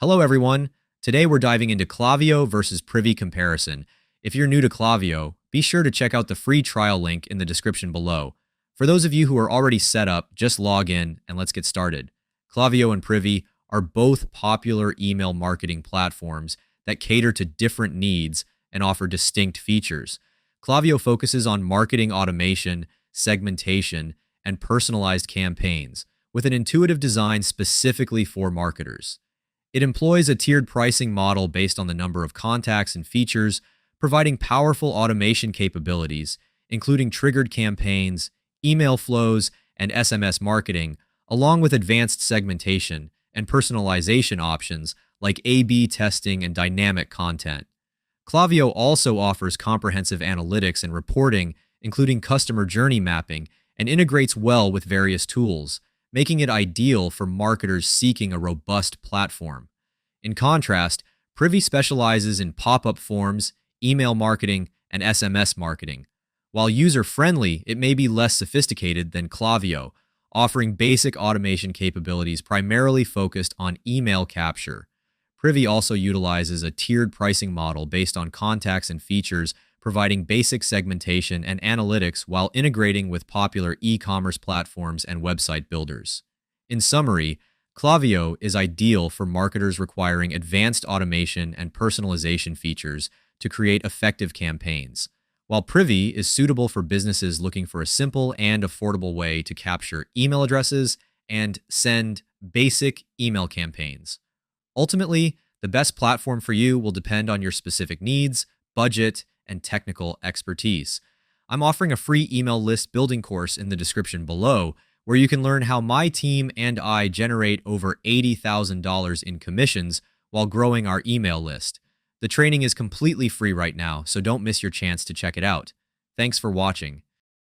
Hello, everyone. Today we're diving into Klaviyo versus Privy comparison. If you're new to Klaviyo, be sure to check out the free trial link in the description below. For those of you who are already set up, just log in and let's get started. Klaviyo and Privy are both popular email marketing platforms that cater to different needs and offer distinct features. Klaviyo focuses on marketing automation, segmentation, and personalized campaigns with an intuitive design specifically for marketers. It employs a tiered pricing model based on the number of contacts and features, providing powerful automation capabilities, including triggered campaigns, email flows, and SMS marketing, along with advanced segmentation and personalization options like A/B testing and dynamic content. Klaviyo also offers comprehensive analytics and reporting, including customer journey mapping, and integrates well with various tools, making it ideal for marketers seeking a robust platform. In contrast, Privy specializes in pop-up forms, email marketing, and SMS marketing. While user-friendly, it may be less sophisticated than Klaviyo, offering basic automation capabilities primarily focused on email capture. Privy also utilizes a tiered pricing model based on contacts and features, providing basic segmentation and analytics while integrating with popular e-commerce platforms and website builders. In summary, Klaviyo is ideal for marketers requiring advanced automation and personalization features to create effective campaigns, while Privy is suitable for businesses looking for a simple and affordable way to capture email addresses and send basic email campaigns. Ultimately, the best platform for you will depend on your specific needs, budget, and technical expertise. I'm offering a free email list building course in the description below, where you can learn how my team and I generate over $80,000 in commissions while growing our email list. The training is completely free right now, so don't miss your chance to check it out. Thanks for watching.